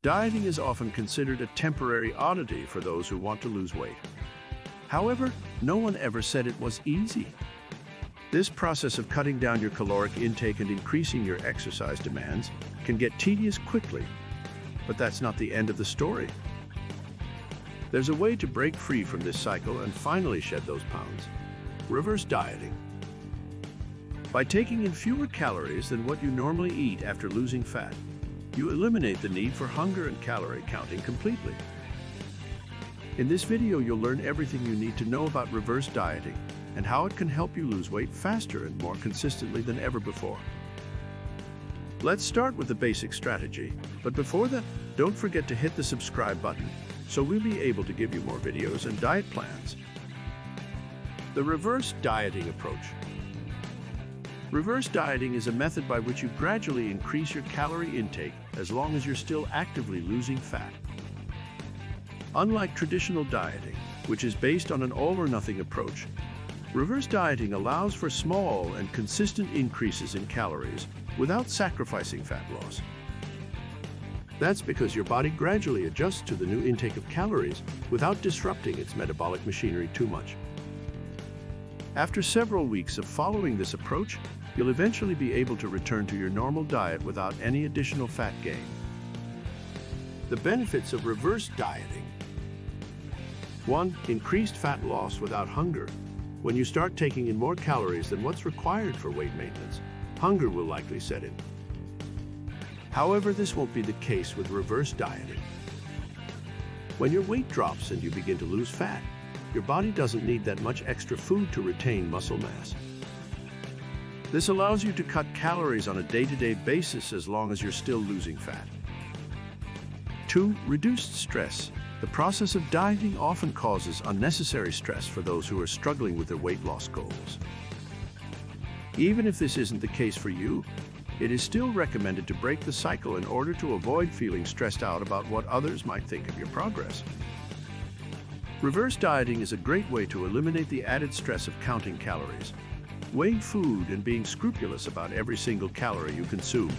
Dieting is often considered a temporary oddity for those who want to lose weight. However, no one ever said it was easy. This process of cutting down your caloric intake and increasing your exercise demands can get tedious quickly, but that's not the end of the story. There's a way to break free from this cycle and finally shed those pounds. Reverse dieting. By taking in fewer calories than what you normally eat after losing fat, you eliminate the need for hunger and calorie counting completely. In this video, you'll learn everything you need to know about reverse dieting and how it can help you lose weight faster and more consistently than ever before. Let's start with the basic strategy, but before that, don't forget to hit the subscribe button so we'll be able to give you more videos and diet plans. The reverse dieting approach. Reverse dieting is a method by which you gradually increase your calorie intake as long as you're still actively losing fat. Unlike traditional dieting, which is based on an all-or-nothing approach, reverse dieting allows for small and consistent increases in calories without sacrificing fat loss. That's because your body gradually adjusts to the new intake of calories without disrupting its metabolic machinery too much. After several weeks of following this approach, you'll eventually be able to return to your normal diet without any additional fat gain. The benefits of reverse dieting. 1. Increased fat loss without hunger. When you start taking in more calories than what's required for weight maintenance, hunger will likely set in. However, this won't be the case with reverse dieting. When your weight drops and you begin to lose fat, your body doesn't need that much extra food to retain muscle mass. This allows you to cut calories on a day-to-day basis as long as you're still losing fat. 2. Reduced stress. The process of dieting often causes unnecessary stress for those who are struggling with their weight loss goals. Even if this isn't the case for you, it is still recommended to break the cycle in order to avoid feeling stressed out about what others might think of your progress. Reverse dieting is a great way to eliminate the added stress of counting calories, weighing food, and being scrupulous about every single calorie you consume.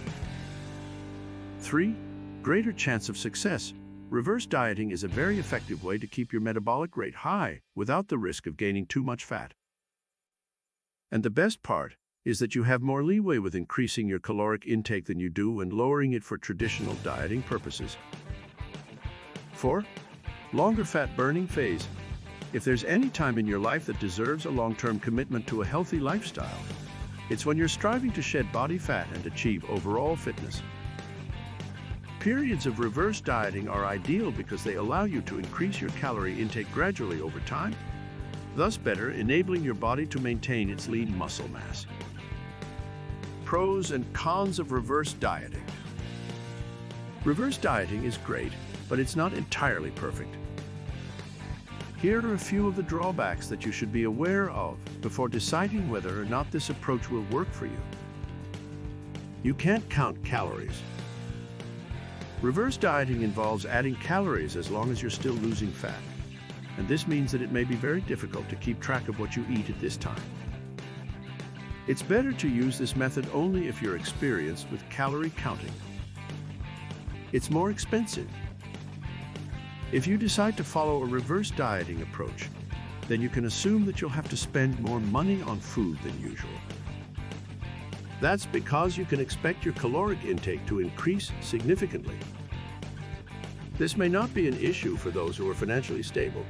3. Greater chance of success. Reverse dieting is a very effective way to keep your metabolic rate high without the risk of gaining too much fat. And the best part is that you have more leeway with increasing your caloric intake than you do when lowering it for traditional dieting purposes. 4. Longer fat burning phase. If there's any time in your life that deserves a long-term commitment to a healthy lifestyle, it's when you're striving to shed body fat and achieve overall fitness. Periods of reverse dieting are ideal because they allow you to increase your calorie intake gradually over time, thus better enabling your body to maintain its lean muscle mass. Pros and cons of reverse dieting. Reverse dieting is great, but it's not entirely perfect. Here are a few of the drawbacks that you should be aware of before deciding whether or not this approach will work for you. You can't count calories. Reverse dieting involves adding calories as long as you're still losing fat, and this means that it may be very difficult to keep track of what you eat at this time. It's better to use this method only if you're experienced with calorie counting. It's more expensive. If you decide to follow a reverse dieting approach, then you can assume that you'll have to spend more money on food than usual. That's because you can expect your caloric intake to increase significantly. This may not be an issue for those who are financially stable,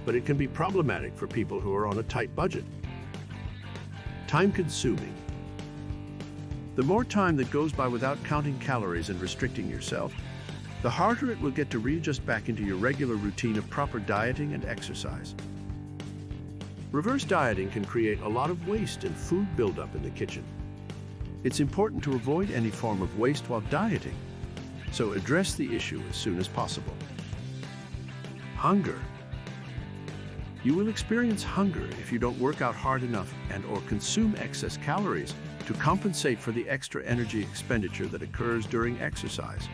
but it can be problematic for people who are on a tight budget. Time-consuming. The more time that goes by without counting calories and restricting yourself, the harder it will get to readjust back into your regular routine of proper dieting and exercise. Reverse dieting can create a lot of waste and food buildup in the kitchen. It's important to avoid any form of waste while dieting, so address the issue as soon as possible. Hunger. You will experience hunger if you don't work out hard enough and/or consume excess calories to compensate for the extra energy expenditure that occurs during exercise.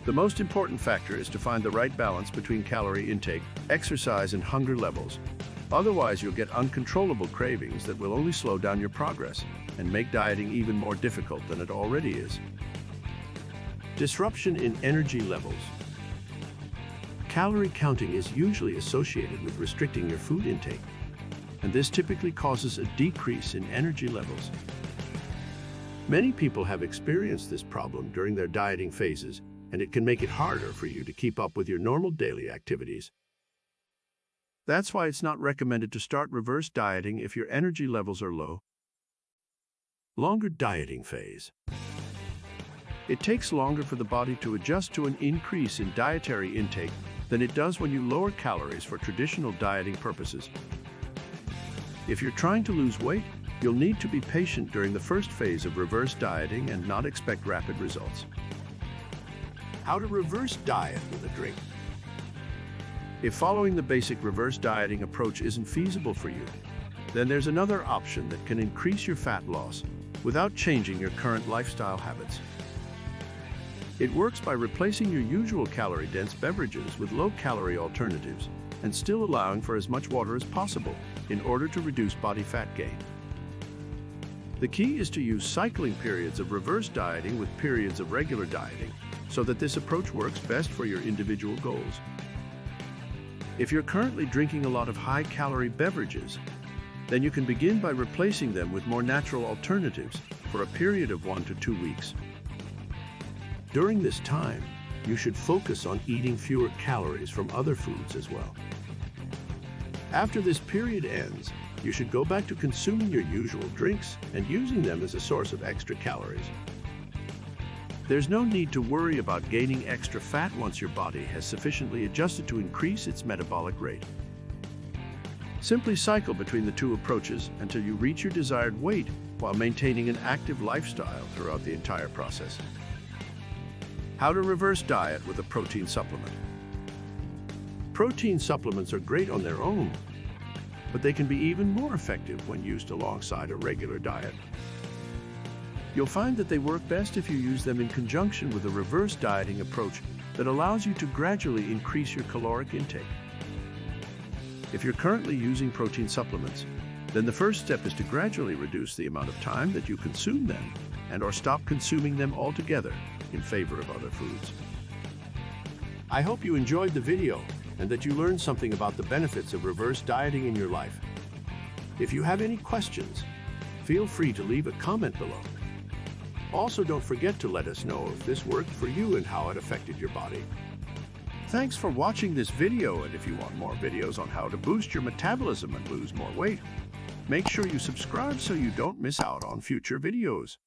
The most important factor is to find the right balance between calorie intake, exercise, and hunger levels. Otherwise, you'll get uncontrollable cravings that will only slow down your progress and make dieting even more difficult than it already is. Disruption in energy levels. Calorie counting is usually associated with restricting your food intake, and this typically causes a decrease in energy levels. Many people have experienced this problem during their dieting phases, and it can make it harder for you to keep up with your normal daily activities. That's why it's not recommended to start reverse dieting if your energy levels are low. Longer dieting phase. It takes longer for the body to adjust to an increase in dietary intake than it does when you lower calories for traditional dieting purposes. If you're trying to lose weight, you'll need to be patient during the first phase of reverse dieting and not expect rapid results. How to reverse diet with a drink. If following the basic reverse dieting approach isn't feasible for you, then there's another option that can increase your fat loss without changing your current lifestyle habits. It works by replacing your usual calorie-dense beverages with low-calorie alternatives and still allowing for as much water as possible in order to reduce body fat gain. The key is to use cycling periods of reverse dieting with periods of regular dieting so that this approach works best for your individual goals. If you're currently drinking a lot of high-calorie beverages, then you can begin by replacing them with more natural alternatives for a period of 1 to 2 weeks. During this time, you should focus on eating fewer calories from other foods as well. After this period ends, you should go back to consuming your usual drinks and using them as a source of extra calories. There's no need to worry about gaining extra fat once your body has sufficiently adjusted to increase its metabolic rate. Simply cycle between the two approaches until you reach your desired weight while maintaining an active lifestyle throughout the entire process. How to reverse diet with a protein supplement. Protein supplements are great on their own, but they can be even more effective when used alongside a regular diet. You'll find that they work best if you use them in conjunction with a reverse dieting approach that allows you to gradually increase your caloric intake. If you're currently using protein supplements, then the first step is to gradually reduce the amount of time that you consume them and/or stop consuming them altogether in favor of other foods. I hope you enjoyed the video and that you learned something about the benefits of reverse dieting in your life. If you have any questions, feel free to leave a comment below. Also, don't forget to let us know if this worked for you and how it affected your body. Thanks for watching this video, and if you want more videos on how to boost your metabolism and lose more weight, make sure you subscribe so you don't miss out on future videos.